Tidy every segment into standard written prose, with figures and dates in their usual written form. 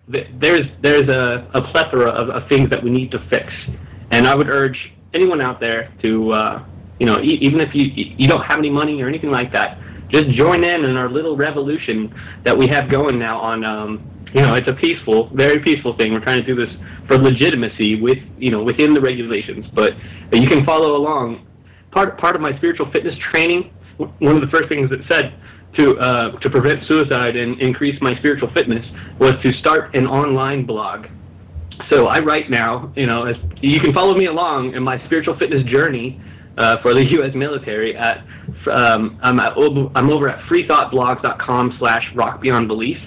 there's a plethora of things that we need to fix, and I would urge anyone out there to even if you don't have any money or anything like that, just join in our little revolution that we have going now on. It's a peaceful, very peaceful thing. We're trying to do this for legitimacy within the regulations, but you can follow along. Part of my spiritual fitness training, one of the first things it said to prevent suicide and increase my spiritual fitness was to start an online blog. So I write now, you can follow me along in my spiritual fitness journey for the U.S. military I'm over at freethoughtblogs.com/rockbeyondbelief.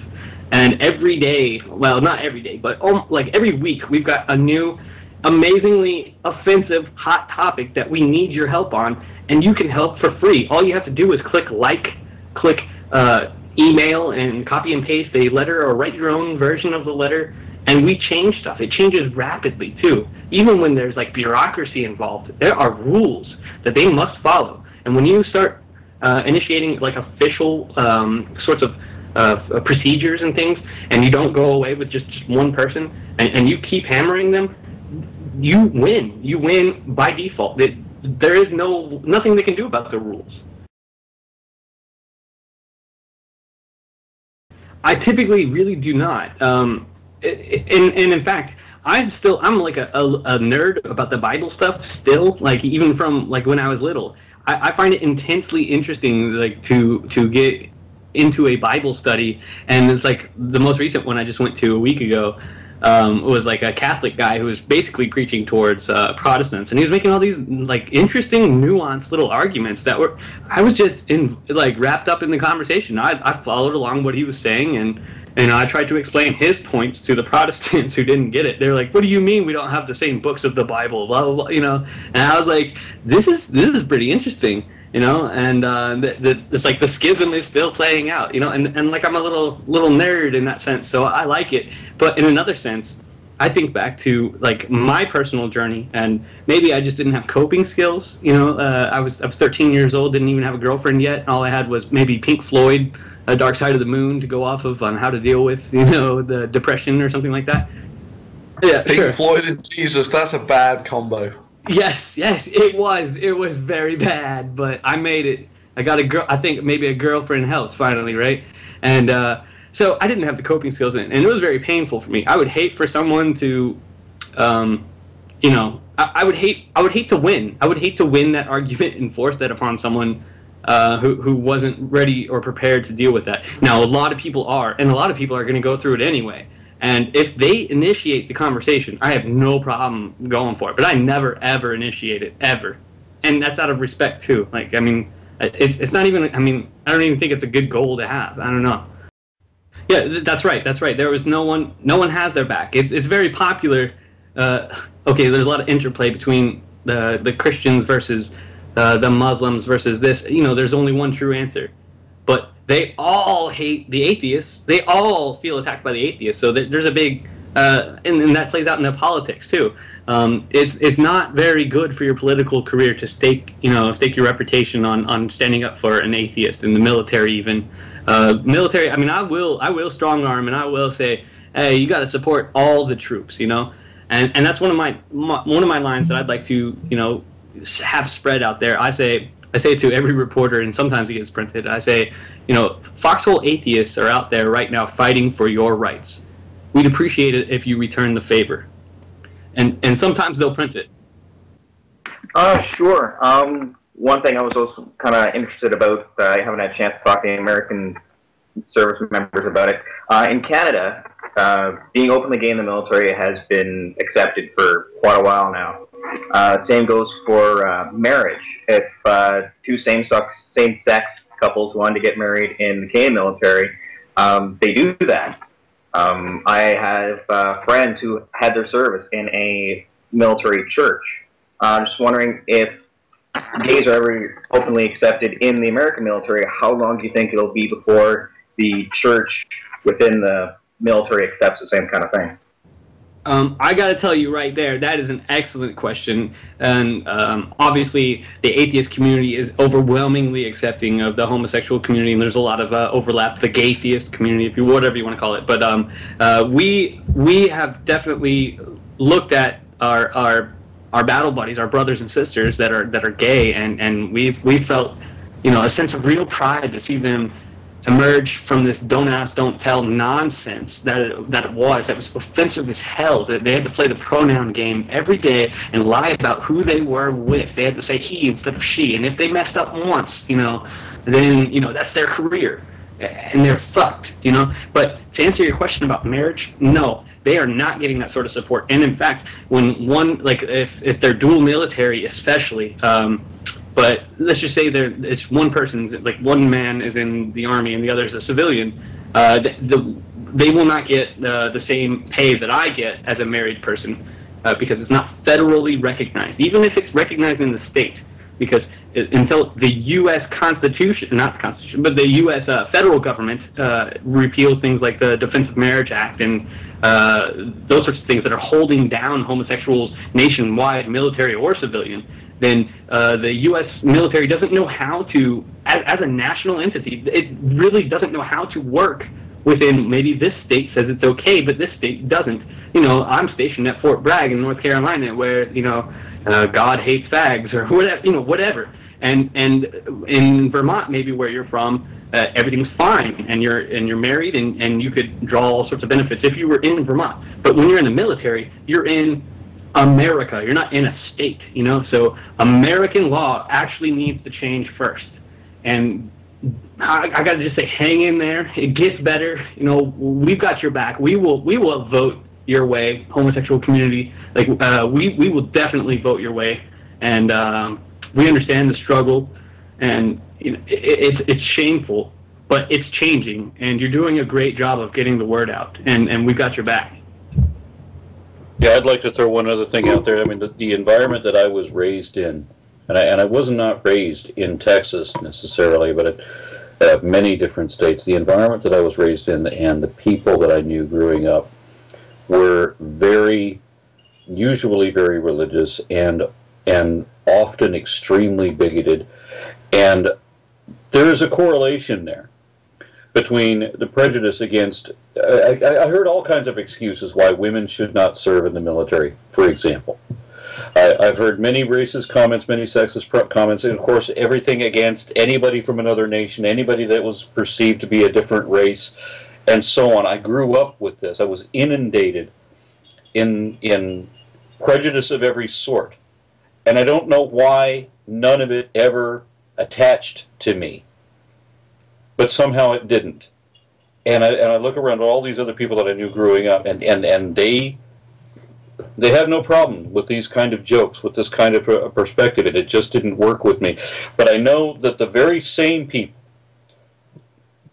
And every day, well, not every day, but every week, we've got a new, amazingly offensive, hot topic that we need your help on, and you can help for free. All you have to do is click email, and copy and paste a letter, or write your own version of the letter, and we change stuff. It changes rapidly, too. Even when there's, bureaucracy involved, there are rules that they must follow. And when you start initiating, official sorts of procedures and things, and you don't go away with just one person, and you keep hammering them, you win. You win by default. There is nothing they can do about the rules. I typically really do not. And in fact, I'm like a nerd about the Bible stuff still, even from when I was little. I find it intensely interesting to get into a Bible study, and it's the most recent one I just went to a week ago was a Catholic guy who was basically preaching towards Protestants, and he was making all these interesting, nuanced little arguments that I was just wrapped up in the conversation. I followed along what he was saying, and I tried to explain his points to the Protestants who didn't get it. They're like, "What do you mean we don't have the same books of the Bible?" Blah blah blah. And I was like, "This is pretty interesting." And it's the schism is still playing out, and I'm a little nerd in that sense, so I like it. But in another sense, I think back to my personal journey, and maybe I just didn't have coping skills. I was 13 years old, didn't even have a girlfriend yet, and all I had was maybe Pink Floyd, Dark Side of the Moon to go off of on how to deal with the depression or something like that. Yeah, Pink Floyd and Jesus, that's a bad combo. Yes, it was. It was very bad, but I made it. I got a girl. I think maybe a girlfriend helps finally, right? And so I didn't have the coping skills, and it was very painful for me. I would hate for someone to, I would hate to win. I would hate to win that argument and force that upon someone who wasn't ready or prepared to deal with that. Now, a lot of people are, and a lot of people are going to go through it anyway. And if they initiate the conversation, I have no problem going for it. But I never, ever initiate it, ever. And that's out of respect, too. It's not even, I don't even think it's a good goal to have. I don't know. Yeah, that's right. There was no one has their back. It's very popular. Okay, there's a lot of interplay between the Christians versus the Muslims versus this. There's only one true answer. But they all hate the atheists. They all feel attacked by the atheists. So there's a big, and that plays out in the politics too. It's not very good for your political career to stake your reputation on standing up for an atheist in the military even. Military. I will strong arm, and I will say, hey, you got to support all the troops. And that's one of my lines that I'd like to have spread out there. I say it to every reporter, and sometimes it gets printed. I say, foxhole atheists are out there right now fighting for your rights. We'd appreciate it if you return the favor. And sometimes they'll print it. Sure. One thing I was also kind of interested about, I haven't had a chance to talk to the American service members about it. In Canada, being openly gay in the military has been accepted for quite a while now. Same goes for marriage. If two same-sex couples wanted to get married in the Canadian military, they do that. I have friends who had their service in a military church. I'm just wondering if gays are ever openly accepted in the American military. How long do you think it'll be before the church within the military accepts the same kind of thing? I got to tell you right there, that is an excellent question. And obviously, the atheist community is overwhelmingly accepting of the homosexual community, and there's a lot of overlap, the gay-theist community, if you whatever you want to call it. But we have definitely looked at our battle buddies, our brothers and sisters that are gay, and we've felt, a sense of real pride to see them emerge from this don't ask, don't tell nonsense that was offensive as hell. That they had to play the pronoun game every day and lie about who they were with. They had to say he instead of she, and if they messed up once, then that's their career, and they're fucked. But to answer your question about marriage, no, they are not getting that sort of support. And in fact, when if they're dual military, especially. But let's just say it's one person, like one man is in the army and the other is a civilian. They will not get the same pay that I get as a married person because it's not federally recognized, even if it's recognized in the state. Because until the U.S. Constitution, not the Constitution, but the U.S. Federal government repeals things like the Defense of Marriage Act and those sorts of things that are holding down homosexuals nationwide, military or civilian, then the U.S. military doesn't know how to, as a national entity, it really doesn't know how to work within, maybe this state says it's okay, but this state doesn't. I'm stationed at Fort Bragg in North Carolina where, God hates fags or whatever. And in Vermont, maybe where you're from, everything's fine, and you're married, and you could draw all sorts of benefits if you were in Vermont. But when you're in the military, you're in America. You're not in a state, So American law actually needs to change first. And I got to just say, hang in there. It gets better. We've got your back. We will vote your way, homosexual community. Like we will definitely vote your way, and we understand the struggle, and it's shameful, but it's changing, and you're doing a great job of getting the word out, and we've got your back. Yeah, I'd like to throw one other thing out there. I mean, the environment that I was raised in, and I was not raised in Texas necessarily, but many different states. The environment that I was raised in and the people that I knew growing up were usually very religious and often extremely bigoted. And there is a correlation there between the prejudice against, I heard all kinds of excuses why women should not serve in the military, for example. I've heard many racist comments, many sexist comments, and of course everything against anybody from another nation, anybody that was perceived to be a different race, and so on. I grew up with this. I was inundated in prejudice of every sort. And I don't know why none of it ever attached to me. But somehow it didn't. And I look around at all these other people that I knew growing up, and they have no problem with these kind of jokes, with this kind of perspective, and it just didn't work with me. But I know that the very same people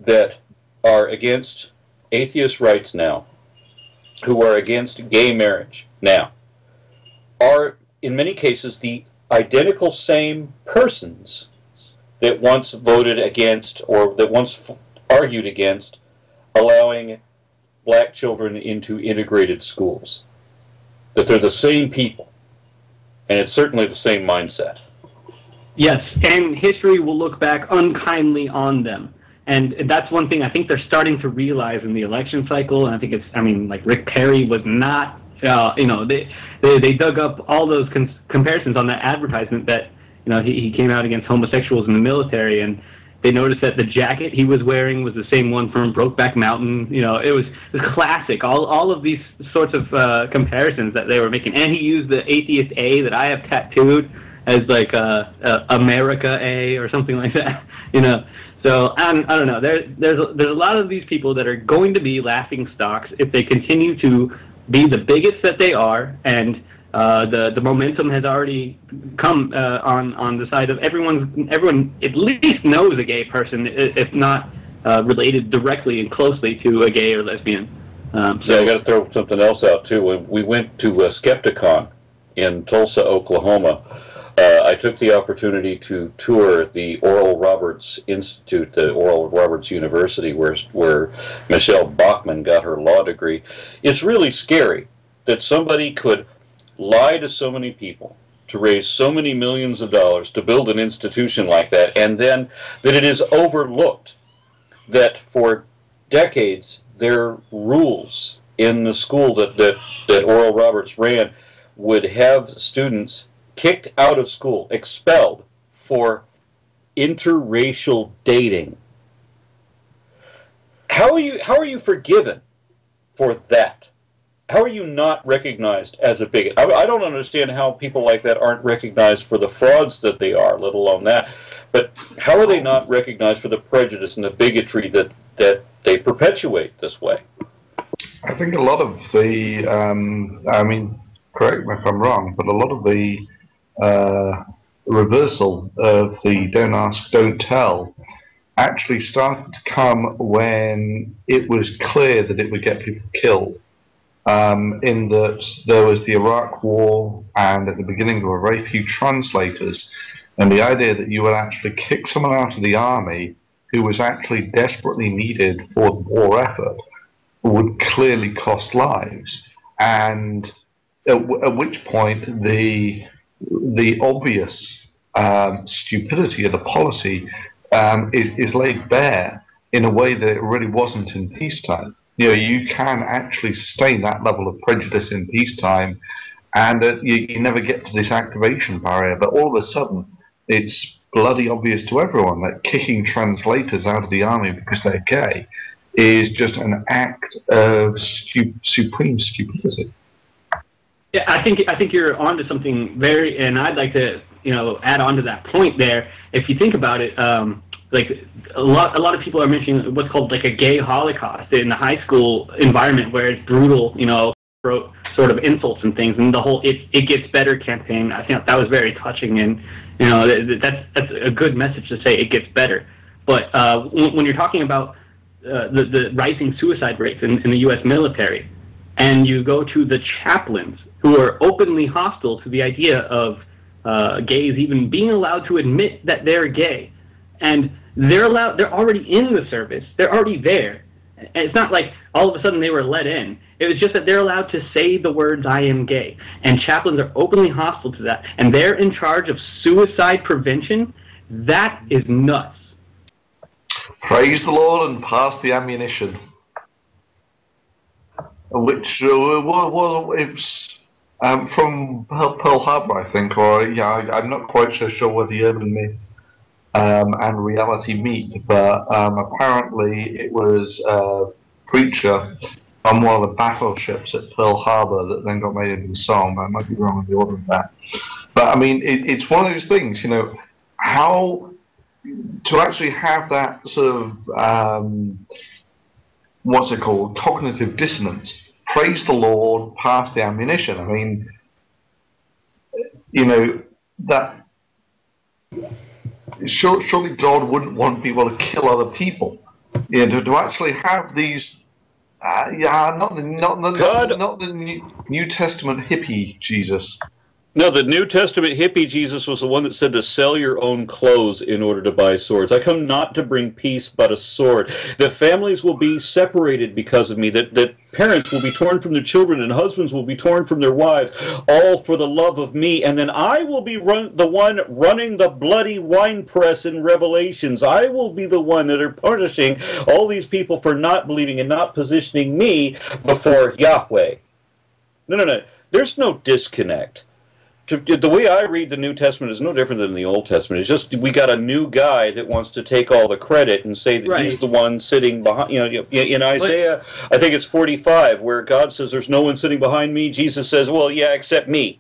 that are against atheist rights now, who are against gay marriage now, are in many cases the identical same persons that once voted against, or that once argued against, allowing black children into integrated schools. That they're the same people, and it's certainly the same mindset. Yes, and history will look back unkindly on them. And that's one thing I think they're starting to realize in the election cycle. And I think like Rick Perry was not, they dug up all those comparisons on that advertisement that, he came out against homosexuals in the military, and they noticed that the jacket he was wearing was the same one from Brokeback Mountain. It was classic. All of these sorts of comparisons that they were making. And he used the atheist A that I have tattooed as like America A or something like that, So I don't know. There's a lot of these people that are going to be laughing stocks if they continue to be the bigots that they are, and the momentum has already come on the side of everyone. Everyone at least knows a gay person, if not related directly and closely to a gay or lesbian. Yeah, I got to throw something else out too. When we went to Skepticon in Tulsa, Oklahoma, I took the opportunity to tour the Oral Roberts Institute, the Oral Roberts University, where Michelle Bachmann got her law degree. It's really scary that somebody could lie to so many people, to raise so many millions of dollars to build an institution like that, and then that it is overlooked that for decades their rules in the school that Oral Roberts ran would have students kicked out of school, expelled for interracial dating. How are you forgiven for that? How are you not recognized as a bigot? I don't understand how people like that aren't recognized for the frauds that they are, let alone that. But how are they not recognized for the prejudice and the bigotry that they perpetuate this way? I think a lot of the, I mean, correct me if I'm wrong, but a lot of the reversal of the don't ask, don't tell actually started to come when it was clear that it would get people killed. In that there was the Iraq War, and at the beginning there were very few translators, and the idea that you would actually kick someone out of the army who was actually desperately needed for the war effort would clearly cost lives, and at which point the obvious stupidity of the policy is laid bare in a way that it really wasn't in peacetime. You know, you can actually sustain that level of prejudice in peacetime, and you never get to this activation barrier. But all of a sudden, it's bloody obvious to everyone that kicking translators out of the army because they're gay is just an act of supreme stupidity. Yeah, I think you're onto something very, and I'd like to add on to that point there. If you think about it, like a lot of people are mentioning what's called like a gay holocaust in the high school environment, where it's brutal, sort of insults and things, and the whole "it gets better" campaign. I think that was very touching, and that's a good message to say it gets better. But when you're talking about the rising suicide rates in the U.S. military, and you go to the chaplains who are openly hostile to the idea of gays even being allowed to admit that they're gay, and they're already in the service, they're already there. And it's not like all of a sudden they were let in. It was just that they're allowed to say the words "I am gay," and chaplains are openly hostile to that, and they're in charge of suicide prevention. That is nuts. Praise the Lord and pass the ammunition. Which it's from Pearl Harbor, I think, or I'm not quite so sure where the urban myth and reality meet, but apparently it was a preacher on one of the battleships at Pearl Harbor that then got made into a song. I might be wrong in the order of that. But I mean, it's one of those things, how to actually have that sort of, what's it called, cognitive dissonance. Praise the Lord, pass the ammunition. I mean, that surely God wouldn't want people to kill other people. To actually have these, not the New Testament hippie Jesus. No, the New Testament hippie Jesus was the one that said to sell your own clothes in order to buy swords. I come not to bring peace, but a sword. That families will be separated because of me, that parents will be torn from their children, and husbands will be torn from their wives, all for the love of me. And then I will be the one running the bloody winepress in Revelations. I will be the one that are punishing all these people for not believing and not positioning me before Yahweh. No. There's no disconnect. The way I read the New Testament is no different than the Old Testament. It's just we got a new guy that wants to take all the credit and say that he's the one sitting behind. In Isaiah, I think it's 45, where God says, "There's no one sitting behind me." Jesus says, "Well, yeah, except me."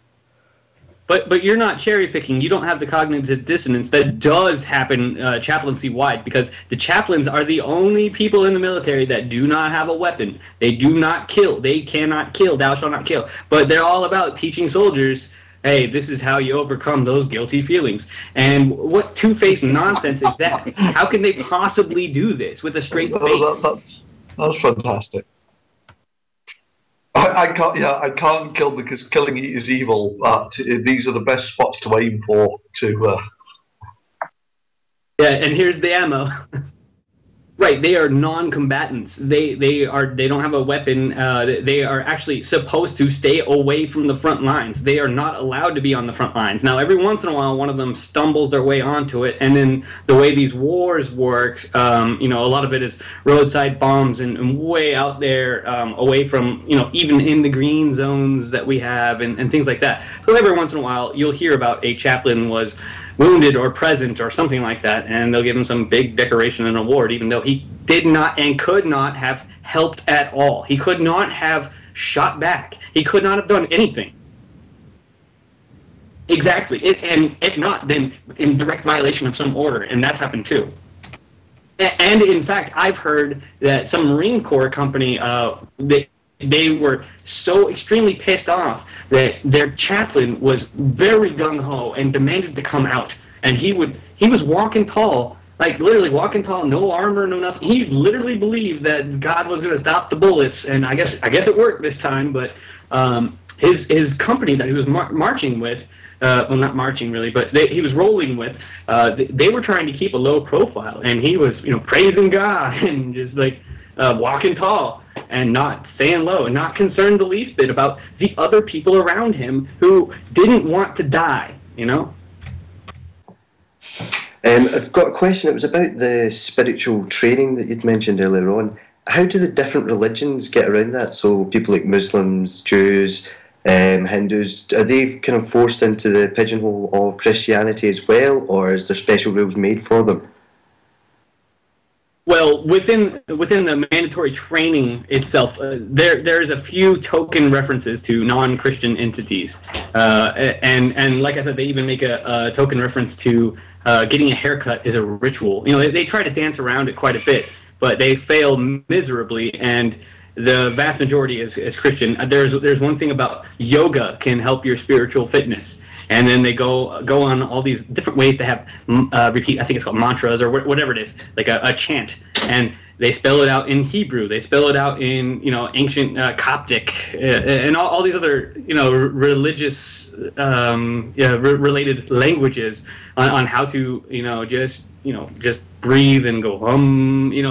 But you're not cherry picking. You don't have the cognitive dissonance that does happen chaplaincy wide, because the chaplains are the only people in the military that do not have a weapon. They do not kill. They cannot kill. Thou shalt not kill. But they're all about teaching soldiers, hey, this is how you overcome those guilty feelings. And what two-faced nonsense is that? How can they possibly do this with a straight face? That's fantastic. I can't kill because killing is evil, but these are the best spots to aim for. Yeah, and here's the ammo. Right, they are non-combatants. They don't have a weapon. They are actually supposed to stay away from the front lines. They are not allowed to be on the front lines. Now, every once in a while, one of them stumbles their way onto it, and then the way these wars work, a lot of it is roadside bombs and way out there, away from, even in the green zones that we have and things like that. So every once in a while, you'll hear about a chaplain was wounded or present or something like that, and they'll give him some big decoration and award, even though he did not and could not have helped at all. He could not have shot back. He could not have done anything. Exactly. And if not, then in direct violation of some order, and that's happened too. And in fact, I've heard that some Marine Corps company, they were so extremely pissed off that their chaplain was very gung-ho and demanded to come out. And he was walking tall, like literally walking tall, no armor, no nothing. He literally believed that God was going to stop the bullets, and I guess it worked this time. But his company that he was marching with, well, not marching really, but he was rolling with, they were trying to keep a low profile, and he was praising God and just like walking tall and not staying low and not concerned the least bit about the other people around him who didn't want to die, I've got a question. It was about the spiritual training that you'd mentioned earlier on. How do the different religions get around that? So people like Muslims, Jews, Hindus, are they kind of forced into the pigeonhole of Christianity as well, or is there special rules made for them? Well, within the mandatory training itself, there's a few token references to non-Christian entities, and like I said, they even make a token reference to getting a haircut is a ritual. They try to dance around it quite a bit, but they fail miserably, and the vast majority is Christian. There's one thing about yoga can help your spiritual fitness. And then they go on all these different ways to have repeat. I think it's called mantras or whatever it is, like a chant. And they spell it out in Hebrew. They spell it out in ancient Coptic and all these other religious related languages on how to just breathe and go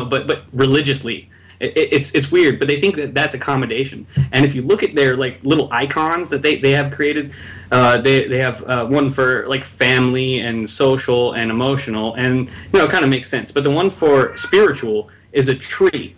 but religiously. It's weird, but they think that that's accommodation. And if you look at their like little icons that they have created, they have one for like family and social and emotional, and it kind of makes sense. But the one for spiritual is a tree.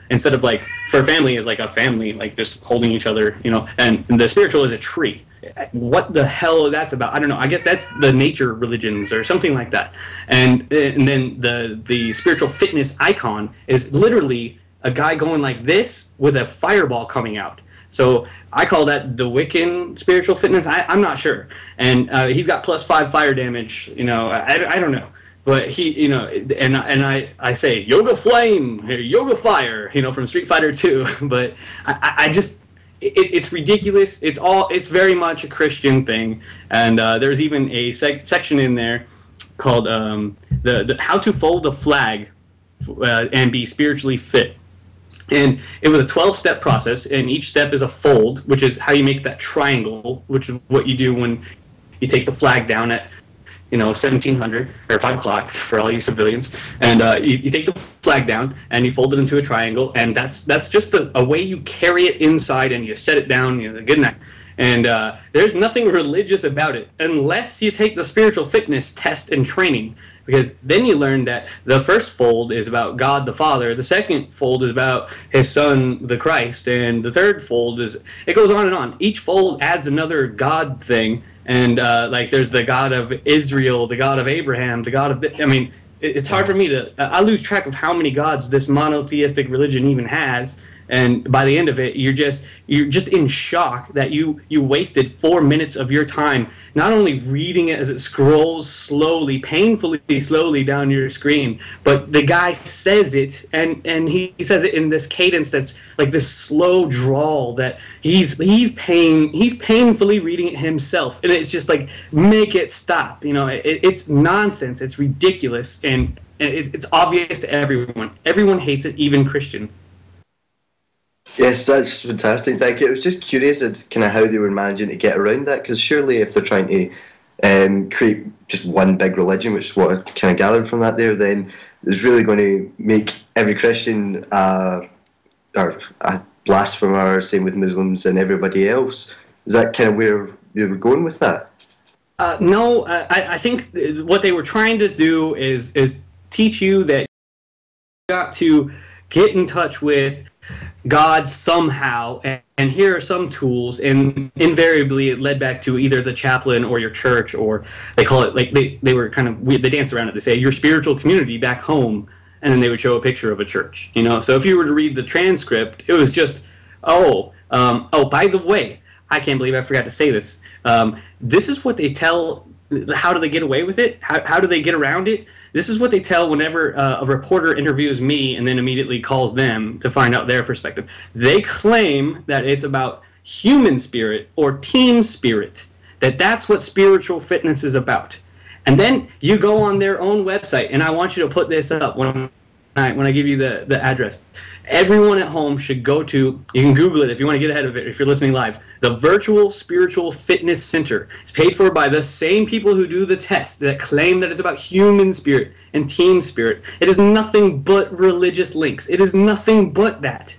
Instead of like for family is like a family like just holding each other, and the spiritual is a tree. What the hell that's about? I don't know. I guess that's the nature religions or something like that. And then the spiritual fitness icon is literally a guy going like this with a fireball coming out. So I call that the Wiccan spiritual fitness. I'm not sure. And he's got +5 fire damage. I don't know. But he, and I say yoga flame, yoga fire, from Street Fighter 2. But I just. It's ridiculous. It's very much a Christian thing, and there's even a section in there called the how to fold a flag and be spiritually fit. And it was a 12-step process, and each step is a fold, which is how you make that triangle, which is what you do when you take the flag down at 1700 or 5 o'clock for all you civilians, and you take the flag down and you fold it into a triangle, and that's just a way you carry it inside, and you set it down. Good night. And there's nothing religious about it unless you take the spiritual fitness test and training, because then you learn that the first fold is about God the Father, the second fold is about His Son the Christ, and the third fold it goes on and on. Each fold adds another God thing. And like there's the God of Israel, the God of Abraham, the God of it's hard for me to I lose track of how many gods this monotheistic religion even has. And by the end of it, you're just in shock that you wasted 4 minutes of your time not only reading it as it scrolls slowly, painfully slowly down your screen, but the guy says it, and he says it in this cadence that's like this slow drawl that he's painfully reading it himself, and it's just like, make it stop. It's nonsense. It's ridiculous, and it's obvious to everyone. Everyone hates it, even Christians. Yes, that's fantastic. Thank you. I was just curious as kind of how they were managing to get around that, because surely if they're trying to create just one big religion, which is what I kind of gathered from that there, then it's really going to make every Christian or a blasphemer, same with Muslims and everybody else. Is that kind of where they were going with that? No, I think what they were trying to do is teach you that you got to get in touch with God somehow, and here are some tools, and invariably it led back to either the chaplain or your church, or they call it, like, they were kind of, they danced around it, they say your spiritual community back home, and then they would show a picture of a church, you know. So if you were to read the transcript, it was just, oh, by the way, I can't believe I forgot to say this. This is what they tell. How do they get away with it? How do they get around it? This is what they tell whenever a reporter interviews me and then immediately calls them to find out their perspective. They claim that it's about human spirit or team spirit, that's what spiritual fitness is about. And then you go on their own website, and I want you to put this up when I give you the address. Everyone at home should go to, you can Google it if you want to get ahead of it, if you're listening live, the Virtual Spiritual Fitness Center. It's paid for by the same people who do the test that claim that it's about human spirit and team spirit. It is nothing but religious links. It is nothing but that.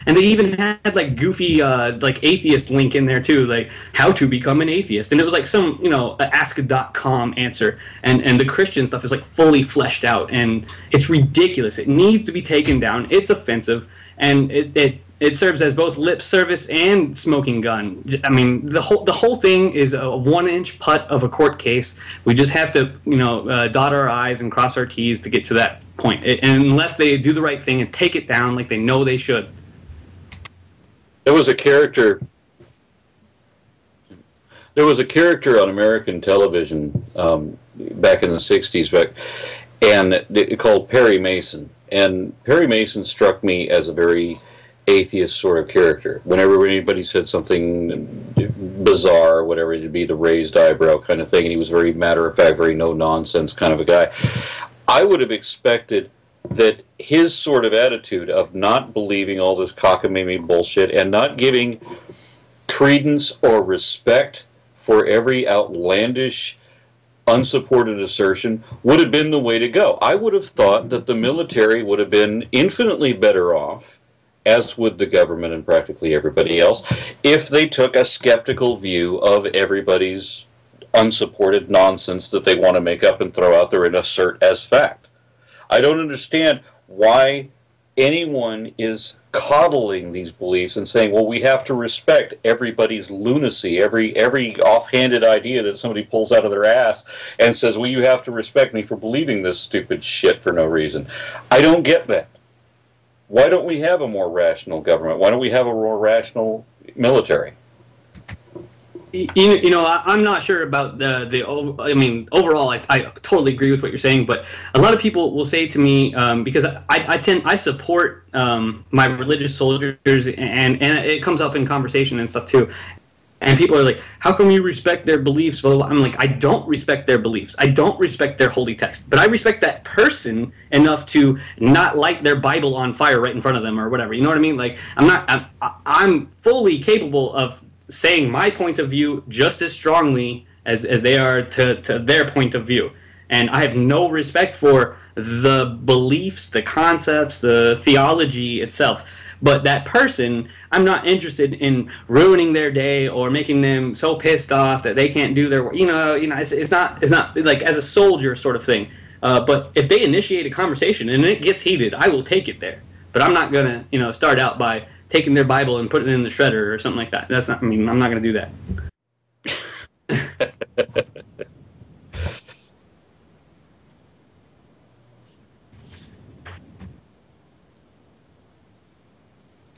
And they even had like goofy like atheist link in there too, like how to become an atheist. And it was like some, you know, ask.com answer. And the Christian stuff is like fully fleshed out, and it's ridiculous. It needs to be taken down. It's offensive, and it serves as both lip service and smoking gun. I mean, the whole thing is a 1-inch putt of a court case. We just have to, you know, dot our I's and cross our T's to get to that point. And unless they do the right thing and take it down like they know they should. There was a character on American television back in the 60s, and called Perry Mason. And Perry Mason struck me as a very atheist sort of character. Whenever anybody said something bizarre or whatever, it'd be the raised eyebrow kind of thing, and he was very matter-of-fact, very no-nonsense kind of a guy. I would have expected that his sort of attitude of not believing all this cockamamie bullshit and not giving credence or respect for every outlandish, unsupported assertion would have been the way to go. I would have thought that the military would have been infinitely better off, as would the government and practically everybody else, if they took a skeptical view of everybody's unsupported nonsense that they want to make up and throw out there and assert as fact. I don't understand why anyone is coddling these beliefs and saying, well, we have to respect everybody's lunacy, every offhanded idea that somebody pulls out of their ass and says, well, you have to respect me for believing this stupid shit for no reason. I don't get that. Why don't we have a more rational government? Why don't we have a more rational military? You know, I'm not sure about I mean, overall, I totally agree with what you're saying, but a lot of people will say to me, because I support my religious soldiers, and it comes up in conversation and stuff too, and people are like, how come you respect their beliefs? Well, I'm like, I don't respect their beliefs. I don't respect their holy text, but I respect that person enough to not light their Bible on fire right in front of them or whatever. You know what I mean? Like, I'm fully capable of saying my point of view just as strongly as they are to their point of view. And I have no respect for the beliefs, the concepts, the theology itself. But that person, I'm not interested in ruining their day or making them so pissed off that they can't do their work. You know, it's not like as a soldier sort of thing. But if they initiate a conversation and it gets heated, I will take it there. But I'm not gonna, start out by taking their Bible and putting it in the shredder or something like that. That's not. I mean, I'm not going to do that.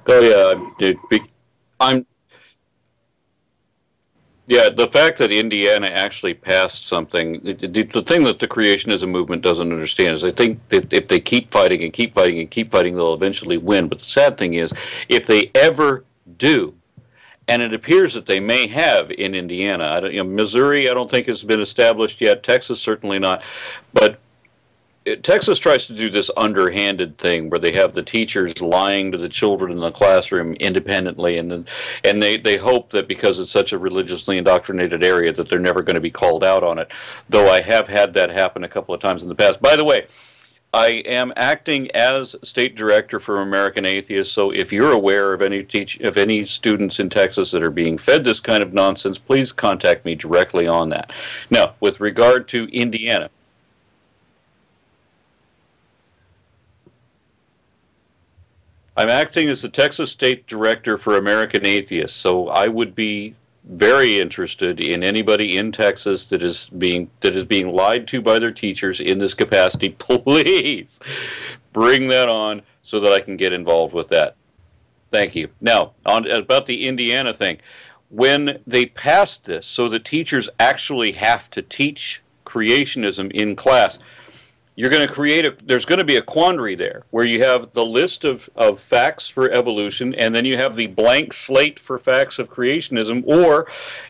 Oh yeah, the fact that Indiana actually passed something, the thing that the creationism movement doesn't understand is they think that if they keep fighting and keep fighting and keep fighting, they'll eventually win. But the sad thing is, if they ever do, and it appears that they may have in Indiana, Missouri I don't think has been established yet, Texas certainly not, but Texas tries to do this underhanded thing where they have the teachers lying to the children in the classroom independently, and they hope that because it's such a religiously indoctrinated area that they're never going to be called out on it. Though I have had that happen a couple of times in the past. By the way, I am acting as state director for American Atheists, so if you're aware of any students in Texas that are being fed this kind of nonsense, please contact me directly on that. Now, with regard to Indiana, I'm acting as the Texas State Director for American Atheists, so I would be very interested in anybody in Texas that is being lied to by their teachers in this capacity. Please bring that on so that I can get involved with that. Thank you. Now, about the Indiana thing. When they passed this so that teachers actually have to teach creationism in class, you're going to create there's going to be a quandary there where you have the list of facts for evolution, and then you have the blank slate for facts of creationism, or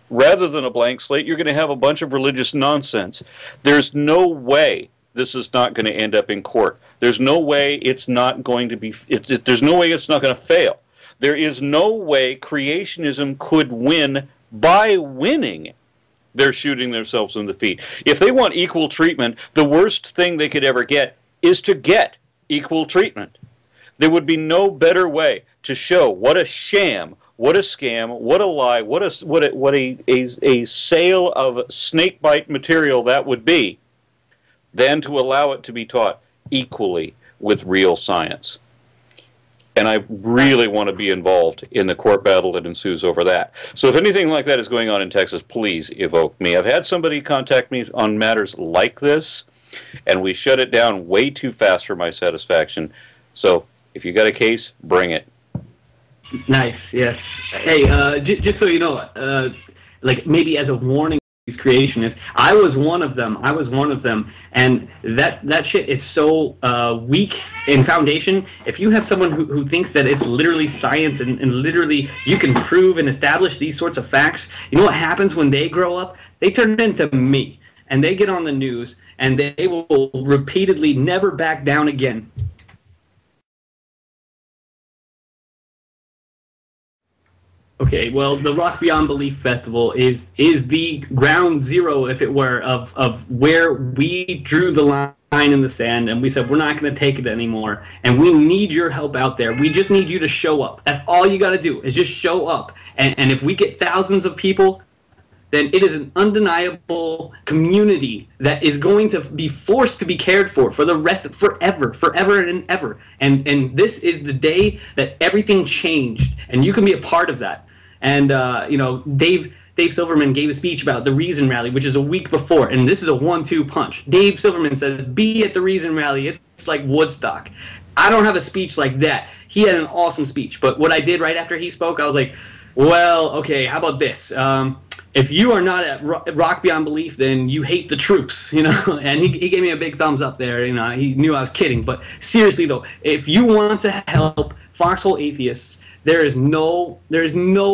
rather than a blank slate, you're going to have a bunch of religious nonsense. There's no way this is not going to end up in court. There's no way it's not going to be, there's no way it's not going to fail. There is no way creationism could win by winning. They're shooting themselves in the feet. If they want equal treatment, the worst thing they could ever get is to get equal treatment. There would be no better way to show what a sham, what a scam, what a lie, what a sale of snakebite material that would be, than to allow it to be taught equally with real science. And I really want to be involved in the court battle that ensues over that. So if anything like that is going on in Texas, please evoke me. I've had somebody contact me on matters like this, and we shut it down way too fast for my satisfaction. So if you got a case, bring it. Nice, yes. Hey, just so you know, like maybe as a warning to these creationists, I was one of them. And that shit is so weak in foundation. If you have someone who thinks that it's literally science and literally you can prove and establish these sorts of facts, you know what happens when they grow up? They turn into me, and they get on the news, and they will repeatedly never back down again. Okay, well, the Rock Beyond Belief Festival is the ground zero, if it were, of where we drew the line in the sand, and we said we're not going to take it anymore, and we need your help out there. We just need you to show up. That's all you got to do, is just show up. And if we get thousands of people, then it is an undeniable community that is going to be forced to be cared for the rest of forever and ever. And this is the day that everything changed, and you can be a part of that. And you know, Dave Silverman gave a speech about the Reason Rally, which is a week before, and this is a 1-2 punch. Dave Silverman says, "Be at the Reason Rally. It's like Woodstock." I don't have a speech like that. He had an awesome speech, but what I did right after he spoke, I was like, well, okay, how about this? If you are not at Rock Beyond Belief, then you hate the troops, you know. And he gave me a big thumbs up there. You know, he knew I was kidding. But seriously, though, if you want to help foxhole atheists, there is no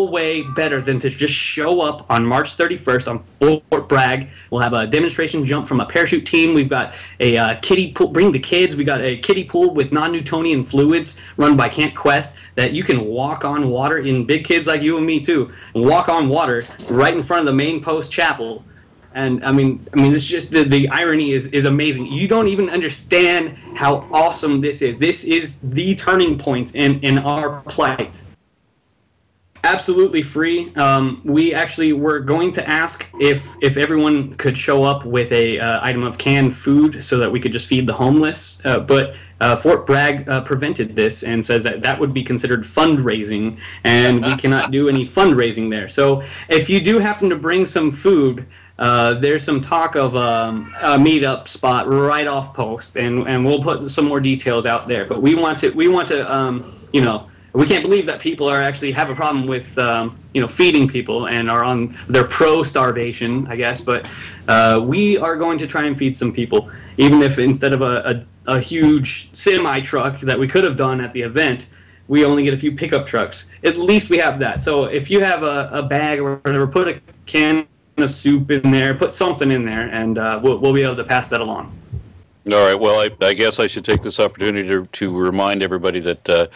way better than to just show up on March 31st on Fort Bragg. We'll have a demonstration jump from a parachute team. We've got a kiddie pool. Bring the kids. We got a kiddie pool with non-Newtonian fluids run by Camp Quest that you can walk on water in. Big kids like you and me too, and walk on water right in front of the main post chapel. And I mean, it's just the irony is amazing. You don't even understand how awesome this is. This is the turning point in our plight. Absolutely free. We actually were going to ask if everyone could show up with a item of canned food so that we could just feed the homeless. But Fort Bragg prevented this and says that would be considered fundraising, and we cannot do any fundraising there. So if you do happen to bring some food, there's some talk of a meetup spot right off post, and we'll put some more details out there. But we want to, you know, we can't believe that people are actually have a problem with, you know, feeding people and are on their pro-starvation, I guess. But we are going to try and feed some people, even if instead of a huge semi-truck that we could have done at the event, we only get a few pickup trucks. At least we have that. So if you have a bag or whatever, put a can of soup in there, put something in there, and we'll be able to pass that along. All right. Well, I guess I should take this opportunity to remind everybody that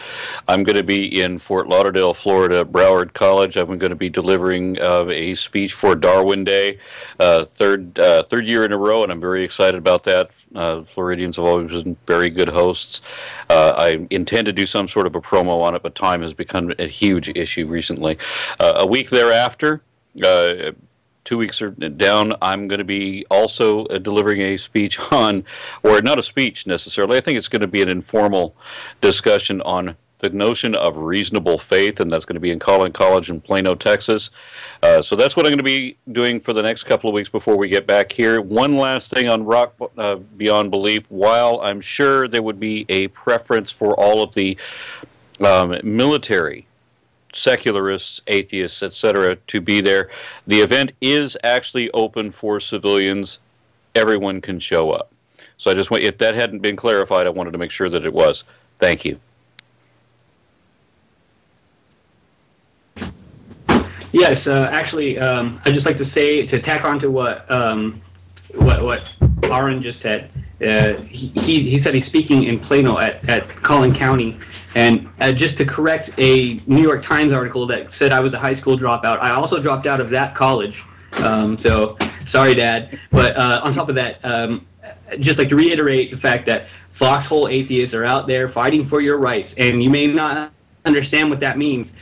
I'm going to be in Fort Lauderdale, Florida, at Broward College. I'm going to be delivering a speech for Darwin Day, third year in a row, and I'm very excited about that. Floridians have always been very good hosts. I intend to do some sort of a promo on it, but time has become a huge issue recently. A week thereafter, 2 weeks down, I'm going to be also delivering a speech on, or not a speech necessarily, I think it's going to be an informal discussion on the notion of reasonable faith, and that's going to be in Collin College in Plano, Texas. So that's what I'm going to be doing for the next couple of weeks before we get back here. One last thing on Rock Beyond Belief. While I'm sure there would be a preference for all of the military, secularists, atheists, etc., to be there, the event is actually open for civilians. Everyone can show up. So I just want, if that hadn't been clarified, I wanted to make sure that it was. Thank you. Yes, actually, I'd just like to say, to tack on to what Aaron just said. He said he's speaking in Plano at Collin County, and just to correct a New York Times article that said I was a high school dropout, I also dropped out of that college. So sorry, Dad. But on top of that, just like to reiterate the fact that foxhole atheists are out there fighting for your rights, and you may not understand what that means.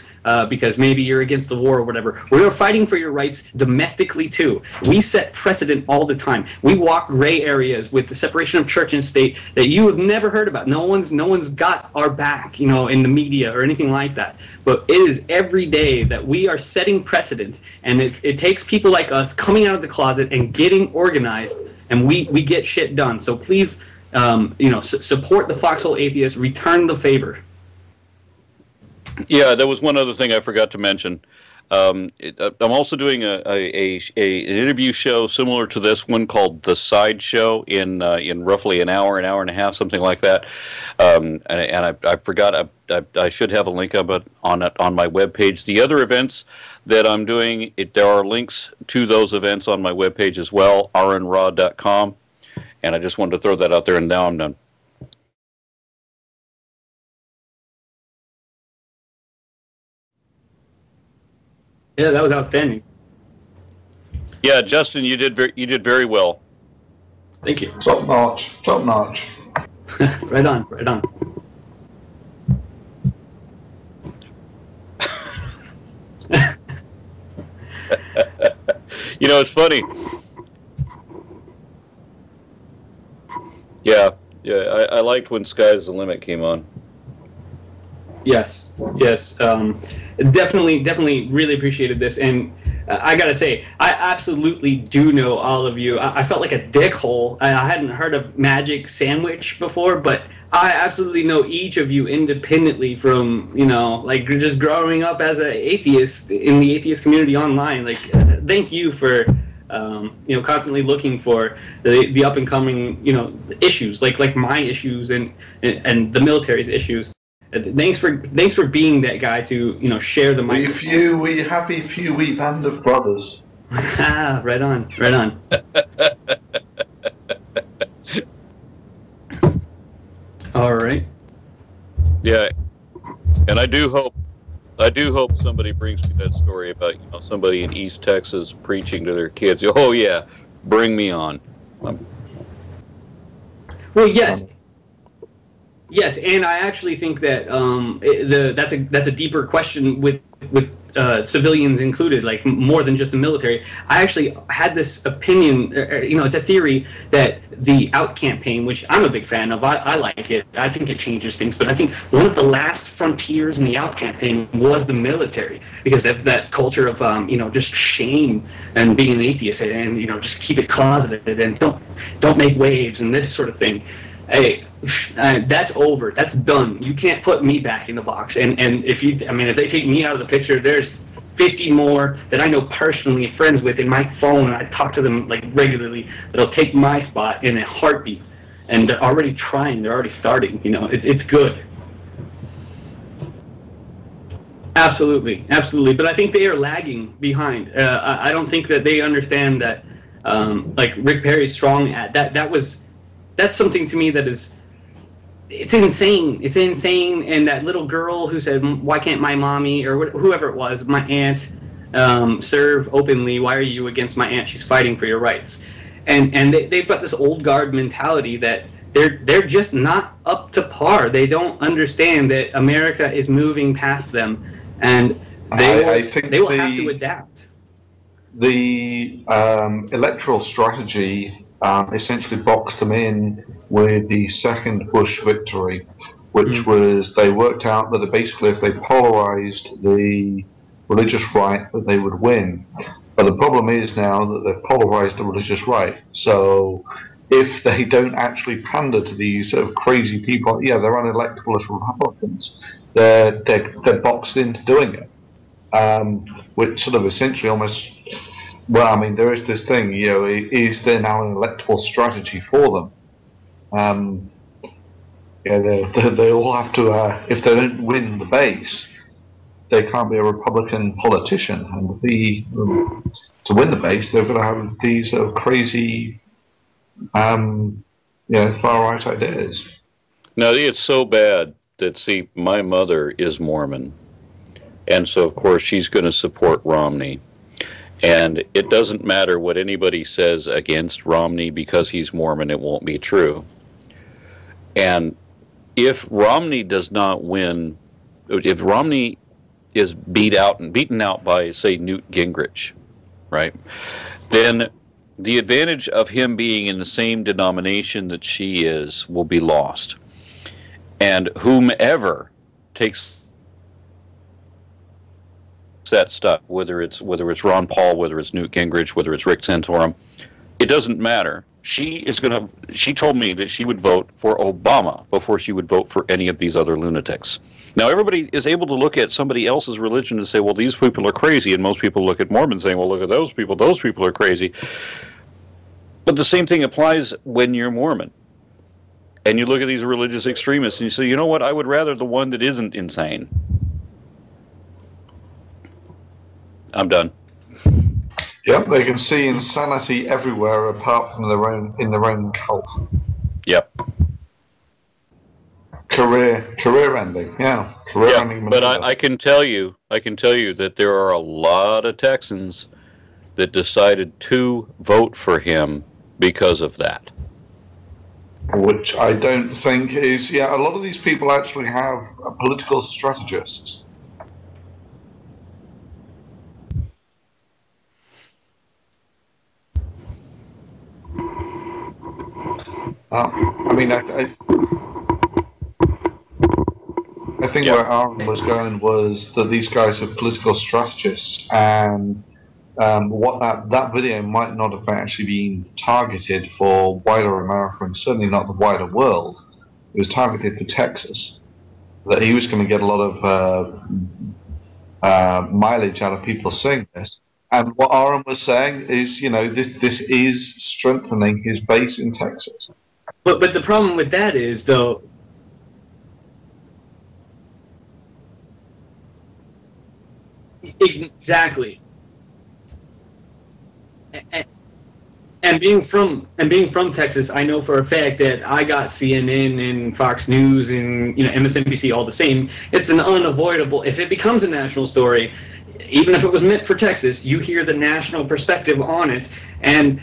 Because maybe you're against the war or whatever. We're fighting for your rights domestically too. We set precedent all the time. We walk gray areas with the separation of church and state that you have never heard about. No one's got our back, you know, in the media or anything like that. But it is every day that we are setting precedent, and it takes people like us coming out of the closet and getting organized, and we get shit done. So please, support the foxhole atheists. Return the favor. Yeah, there was one other thing I forgot to mention. I'm also doing an interview show similar to this one called The Side Show in roughly an hour and a half, something like that. And I forgot, I should have a link of it on my webpage. The other events that I'm doing, there are links to those events on my webpage as well, rnraw.com. And I just wanted to throw that out there, and now I'm done. Yeah, that was outstanding. Yeah, Justin, you did very well. Thank you. Top notch, top notch. Right on, right on. You know, it's funny. Yeah, I liked when Sky's the Limit came on. Yes. Definitely really appreciated this, and I gotta say, I absolutely do know all of you. I felt like a dickhole. I hadn't heard of Magic Sandwich before, but I absolutely know each of you independently from, like just growing up as an atheist in the atheist community online. Like, thank you for, constantly looking for the up and coming, issues like my issues and the military's issues. Thanks for being that guy to share the mic. We happy few band of brothers. Right on. All right. Yeah, and I do hope somebody brings me that story about somebody in East Texas preaching to their kids. Oh yeah, bring me on. Well, yes. Yes, and I actually think that that's a deeper question with civilians included, like more than just the military. I actually had this opinion, it's a theory that the Out campaign, which I'm a big fan of, I like it. I think it changes things, but I think one of the last frontiers in the Out campaign was the military, because of that culture of just shame and being an atheist, and just keep it closeted and don't make waves and this sort of thing. Hey, that's over. That's done. You can't put me back in the box. And if they take me out of the picture, there's 50 more that I know personally, friends with in my phone. I talk to them like regularly. That'll take my spot in a heartbeat. And they're already trying. They're already starting. It's good. Absolutely. But I think they are lagging behind. I don't think that they understand that, like Rick Perry's strong ad. That was that's something to me that is, it's insane. It's insane. And that little girl who said, "Why can't my mommy," or whoever it was, my aunt, serve openly? Why are you against my aunt? She's fighting for your rights. And they've got this old guard mentality that they're just not up to par. They don't understand that America is moving past them, and they will have to adapt. The electoral strategy essentially boxed them in with the second Bush victory, which was, they worked out that basically if they polarized the religious right, that they would win. But the problem is now that they've polarized the religious right. So if they don't actually pander to these sort of crazy people, yeah, they're unelectable as Republicans. They're boxed into doing it, which sort of essentially almost. Well, I mean, there is this thing, you know, is there now an electoral strategy for them? Yeah, they all have to, if they don't win the base, they can't be a Republican politician. And to win the base, they've got to have these crazy, you know, far-right ideas. Now, it's so bad that, see, my mother is Mormon, and so, of course, she's going to support Romney. And it doesn't matter what anybody says against Romney because he's Mormon, it won't be true. And if Romney does not win, if Romney is beaten out by, say, Newt Gingrich, right, then the advantage of him being in the same denomination that she is will be lost. And whomever takes that stuff, whether it's Ron Paul, whether it's Newt Gingrich, whether it's Rick Santorum, it doesn't matter. She told me that she would vote for Obama before she would vote for any of these other lunatics. Now, everybody is able to look at somebody else's religion and say, well, these people are crazy, and most people look at Mormons saying, well, look at those people are crazy. But the same thing applies when you're Mormon. And you look at these religious extremists and you say, you know what, I would rather the one that isn't insane. I'm done. Yep, they can see insanity everywhere apart from their own cult. Yep. Career ending, yeah. Career ending. But I can tell you that there are a lot of Texans that decided to vote for him because of that. Which I don't think is, yeah, a lot of these people actually have political strategists. I mean, I think where Aaron was going was that these guys are political strategists, and what that video might not have actually been targeted for wider America, and certainly not the wider world. It was targeted for Texas. That he was going to get a lot of mileage out of people saying this. And what Aaron was saying is, you know, this is strengthening his base in Texas. But the problem with that is, though, exactly. And being from Texas, I know for a fact that I got CNN and Fox News and, you know, MSNBC all the same. It's an unavoidable. If it becomes a national story, even if it was meant for Texas, you hear the national perspective on it. And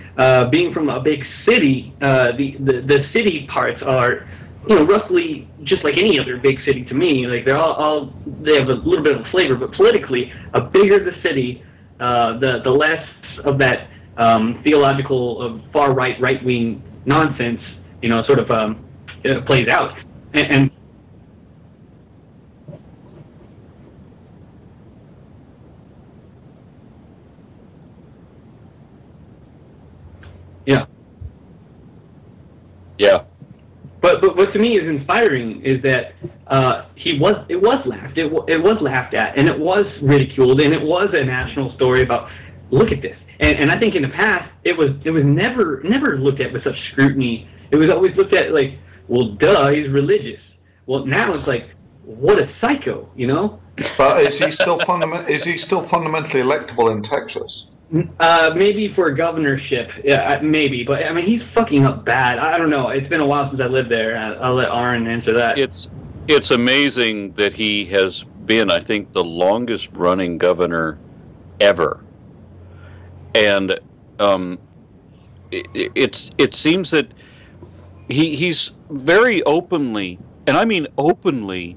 being from a big city, the city parts are, you know, roughly just like any other big city to me. Like they have a little bit of a flavor, but politically, a bigger the city, the less of that theological far right wing nonsense, you know, sort of plays out. And yeah. Yeah. But what to me is inspiring is that it was laughed at, and it was ridiculed, and it was a national story about, look at this. And I think in the past it was never looked at with such scrutiny. It was always looked at like, well, duh, he's religious. Well, now it's like, what a psycho, you know? But is he still fundamentally electable in Texas? Maybe for a governorship, yeah, maybe. But I mean, he's fucking up bad. I don't know. It's been a while since I lived there. I'll let Aaron answer that. It's amazing that he has been, I think, the longest running governor ever, and it seems that he's very openly, and I mean openly,